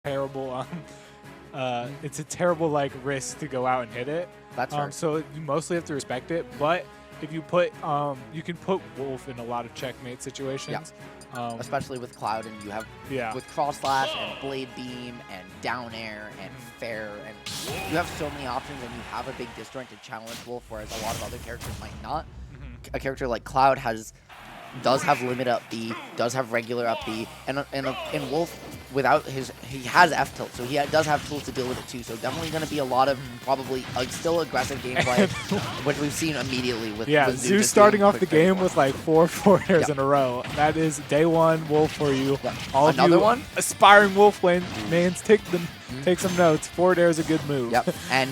terrible. It's a terrible like risk to go out and hit it. That's right. So you mostly have to respect it, but if you put, you can put Wolf in a lot of checkmate situations. Especially with Cloud, and you have with Cross Slash and Blade Beam and Down Air and Fair, and you have so many options, and you have a big disjointed challenge Wolf, whereas a lot of other characters might not. A character like Cloud does have limit up B, does have regular up B, and Wolf, without he has F tilt, so he does have tools to deal with it too. So definitely going to be a lot of probably still aggressive gameplay, which we've seen immediately with Zoo starting off the game with like 4 forwarders in a row. That is day one Wolf for you. All Another of you one? aspiring Wolf mains, take some notes. Forward air is a good move. Yep, and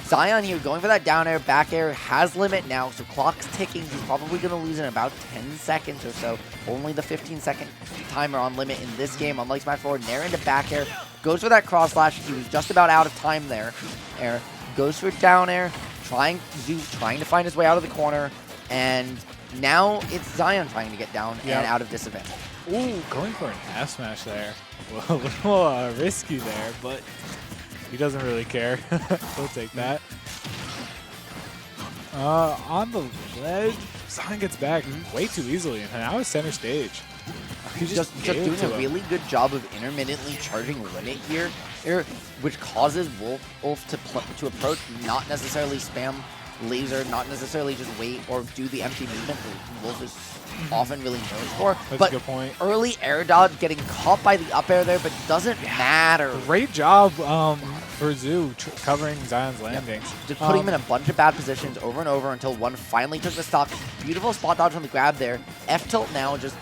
Xion here going for that down air, back air, has limit now, so clock's ticking. He's probably going to lose in about 10 seconds or so. Only the 15-second timer on limit in this game, unlike Smash Forward. Nair into back air, goes for that cross slash. He was just about out of time there. Air goes for down air, trying to find his way out of the corner, and now it's Xion trying to get down and out of disadvantage. Ooh, going for an F smash there. A little risky there, but he doesn't really care. He'll take that. On the ledge, Xion gets back way too easily, and now it's center stage. He's just doing a really good job of intermittently charging limit here, which causes Wolf to approach, not necessarily spam laser, not necessarily just wait or do the empty movement that Wolf is often really known for. That's a good point. Early air dodge, getting caught by the up air there, but doesn't matter. Great job for Zoo covering Zion's landings. Just putting him in a bunch of bad positions over and over until one finally took the stock. Beautiful spot dodge on the grab there. F tilt now, just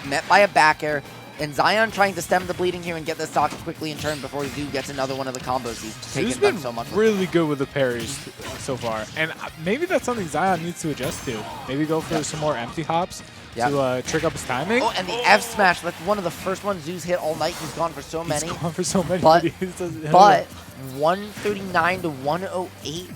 met by a back air. And Xion trying to stem the bleeding here and get the stock quickly in turn before Zoo gets another one of the combos he's taken been so much. Really good with the parries so far. And maybe that's something Xion needs to adjust to. Maybe go for some more empty hops to trick up his timing. Oh, and the F smash, that's one of the first ones Zoo's hit all night. He's gone for so many. He's gone for so many. But 139 to 108.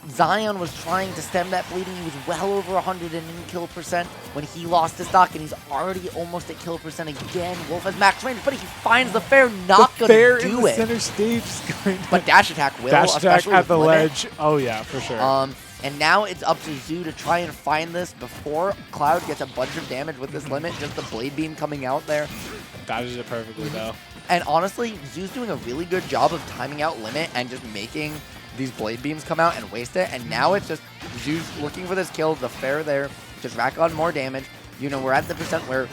Xion was trying to stem that bleeding. He was well over 100 in kill percent when he lost his stock, and he's already almost at kill percent again. Wolf has max range, but he finds the fair, not going to do it. Center stage but dash attack will, dash attack at the limit. ledge. Oh yeah, for sure. And now it's up to Zoo to try and find this before Cloud gets a bunch of damage with this limit. Just the blade beam coming out there. Dodges it perfectly though. And honestly, Zoo's doing a really good job of timing out limit and just making these blade beams come out and waste it. And now it's just Zoo's looking for this kill, the fair there, just rack on more damage. You know, we're at the percent where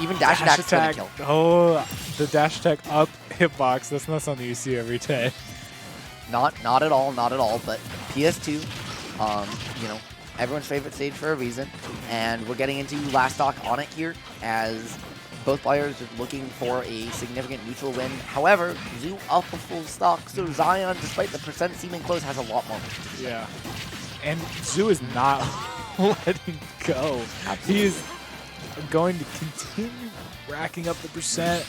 even dash attack is going to kill. Oh, the dash attack up hitbox. That's not something you see every day. Not at all, but PS2, you know, everyone's favorite stage for a reason. And we're getting into last stock on it here as both players are looking for a significant neutral win. However, Zoo up a full stock, so Xion, despite the percent seeming close, has a lot more. Yeah. And Zoo is not letting go. He is going to continue racking up the percent.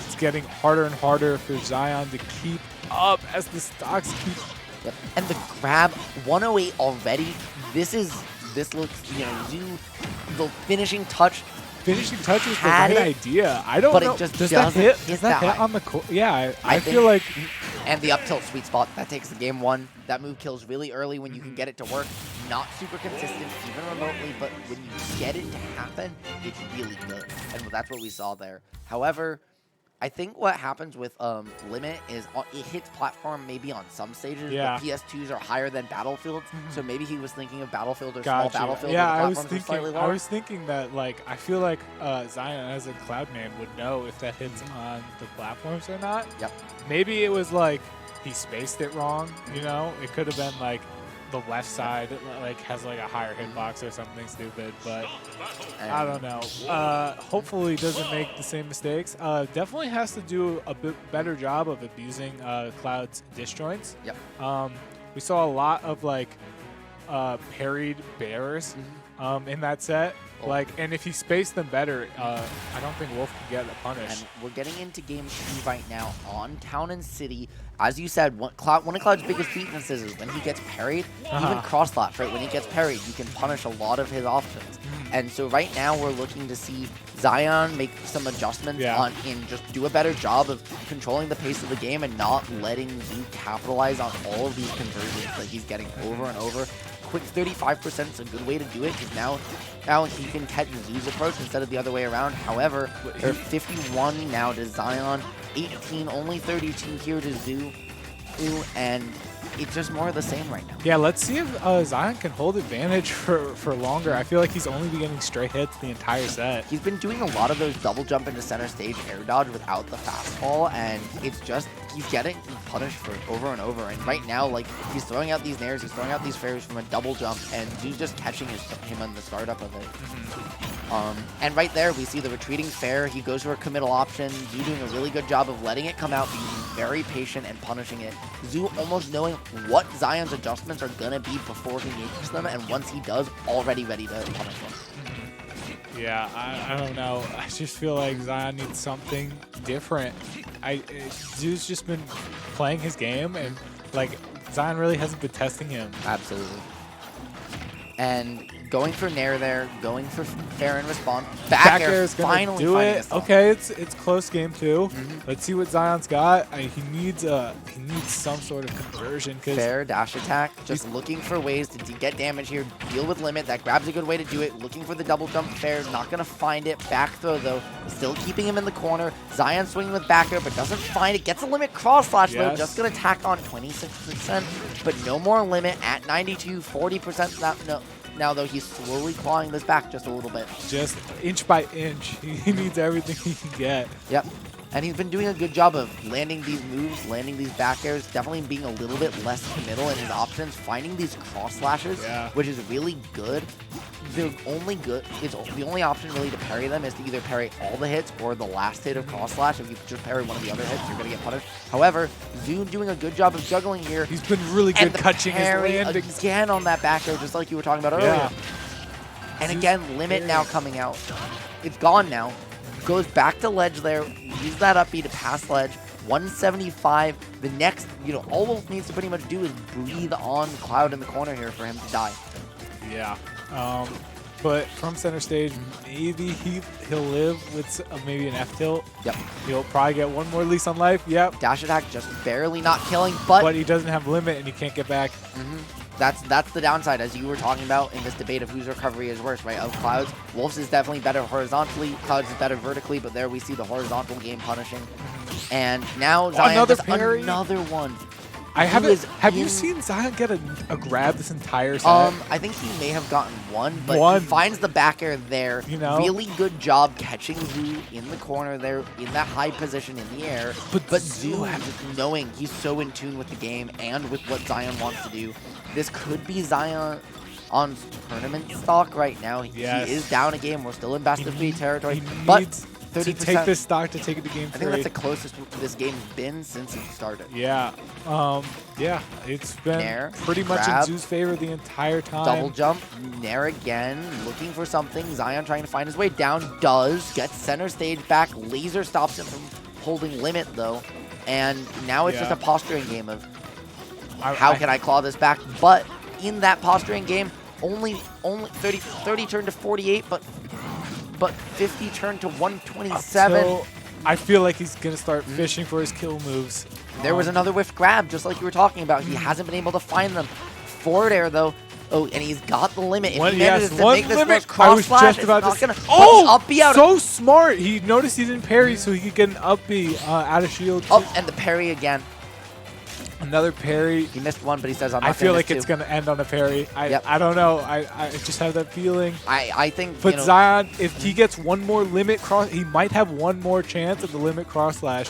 It's getting harder and harder for Xion to keep up as the stocks keep. Yep. And the grab 108 already. This looks, you know, Zoo, the finishing touch. Finishing touch was the right idea. I don't know. It just does that hit? Does that hit on the Yeah, I feel like. And the up tilt sweet spot, that takes the game one. That move kills really early when you can get it to work. Not super consistent, even remotely, but when you get it to happen, it's really good. And that's what we saw there. However, I think what happens with Limit is it hits platform maybe on some stages, but PS2s are higher than Battlefields, so maybe he was thinking of Battlefield or small Battlefield. Yeah, I was thinking that, like, I feel like Xion as a Cloud man would know if that hits on the platforms or not. Yep. Maybe it was like he spaced it wrong, you know? It could have been like the left side like has like a higher hitbox or something stupid, but I don't know. Hopefully he doesn't make the same mistakes. Definitely has to do a bit better job of abusing Cloud's disjoints. Yep. We saw a lot of like parried bears in that set. And if he spaced them better, I don't think Wolf could get punished. And we're getting into game 2 right now on Town and City. As you said, one of Cloud's biggest weaknesses is when he gets parried, even cross slash, right? When he gets parried, you can punish a lot of his options. And so right now we're looking to see Xion make some adjustments and just do a better job of controlling the pace of the game and not letting Zoo capitalize on all of these conversions that he's getting over and over. Quick 35% is a good way to do it because now he can catch Zoo's approach instead of the other way around. However, they're 51 now to Xion, 18, only 32 here to Zoo, and it's just more of the same right now. Yeah, let's see if Xion can hold advantage for longer. I feel like he's only been getting straight hits the entire set. He's been doing a lot of those double jump into center stage air dodge without the fastball, and it's just he's getting punished for it over and over. And right now, like, he's throwing out these nairs, he's throwing out these fairs from a double jump, and he's just catching him on the startup of it. And right there, we see the retreating fair. He goes for a committal option. Zoo doing a really good job of letting it come out, being very patient and punishing it. Zoo almost knowing what Xion's adjustments are going to be before he makes them, and once he does, already ready to punish them. Yeah, I don't know. I just feel like Xion needs something different. Zoo's just been playing his game, and like Xion really hasn't been testing him. Absolutely. And going for Nair there, going for fair and respawn. Back air is finally do it. Okay, it's close game too. Let's see what Xion's got. He needs some sort of conversion. Fair dash attack, just looking for ways to get damage here. Deal with limit. That grab's a good way to do it. Looking for the double jump fair, not gonna find it. Back throw though, still keeping him in the corner. Xion swinging with back air, but doesn't find it. Gets a limit cross slash though, just gonna tack on 26%, but no more limit at 92, 40%. Now, though, he's slowly clawing this back just a little bit. Just inch by inch. He needs everything he can get. Yep. And he's been doing a good job of landing these moves, landing these back airs, definitely being a little bit less committal in his options, finding these cross slashes, which is really good. The only option really to parry them is to either parry all the hits or the last hit of cross slash. If you just parry one of the other hits, you're going to get punished. However, Zoo doing a good job of juggling here. He's been really good catching his landings. Again on that back air, just like you were talking about earlier. And again, limit now coming out. It's gone now. Goes back to ledge there. Use that up B to pass ledge. 175. The next, all Wolf needs to pretty much do is breathe on Cloud in the corner here for him to die. Yeah. But from center stage, maybe he'll live with maybe an F tilt. Yep. He'll probably get one more lease on life. Yep. Dash attack just barely not killing, but he doesn't have limit and he can't get back. That's the downside, as you were talking about in this debate of whose recovery is worse, right? Of Cloud's, Wolf's is definitely better horizontally, Cloud's is better vertically, but there we see the horizontal game punishing. And now Xion does another one. Have you seen Xion get a grab this entire set? I think he may have gotten one, but he finds the back air there. Really good job catching Zoo in the corner there, in that high position in the air. But Zoo, just knowing he's so in tune with the game and with what Xion wants to do, this could be Xion on tournament stock right now. He is down a game. We're still in best of 3 territory, but 30%. To take this stock to take it to game 3. I think that's the closest this game's been since it started. Yeah. It's been pretty much in Zoo's favor the entire time. Double jump, Nair again, looking for something. Xion trying to find his way down, gets center stage back. Laser stops him from holding limit though. And now it's just a posturing game of how can I claw this back? But in that posturing game, only 30 turned to 48, but 50 turned to 127. I feel like he's going to start fishing for his kill moves. There was another whiff grab, just like you were talking about. He hasn't been able to find them. Forward air, though. Oh, and he's got the limit. If he manages to make this cross slash, it's not going to... up B out. So smart. He noticed he didn't parry, so he could get an up B out of shield. Oh, and the parry again. Another parry. He missed one, but he says, I feel like it's going to end on a parry. I don't know. I just have that feeling. I think, but Xion, if he gets one more limit cross, he might have one more chance at the limit cross slash,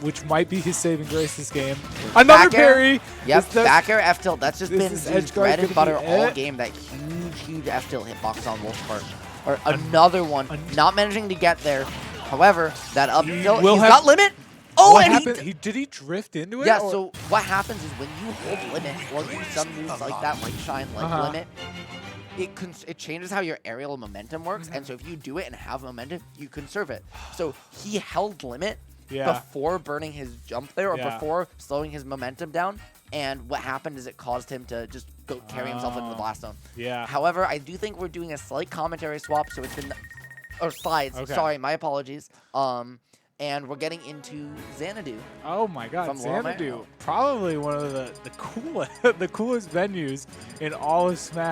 which might be his saving grace this game. Another parry. Yep, back air F tilt. That's just been his bread and butter all game. That huge F tilt hitbox on Wolf's part. Or another one. Not managing to get there. However, that up tilt, he's got limit. Oh, what happened? Did he drift into it? Yeah, so what happens is when you hold limit, or do some moves like that, like Shine, like limit, it changes how your aerial momentum works, and so if you do it and have momentum, you conserve it. So he held limit before burning his jump there, or before slowing his momentum down, and what happened is it caused him to just go carry himself into the blast zone. Yeah. However, I do think we're doing a slight commentary swap, so it's been, or slides. Okay. Sorry, my apologies. And we're getting into Xanadu. Oh my God, Xanadu! Probably one of the coolest venues in all of Smash.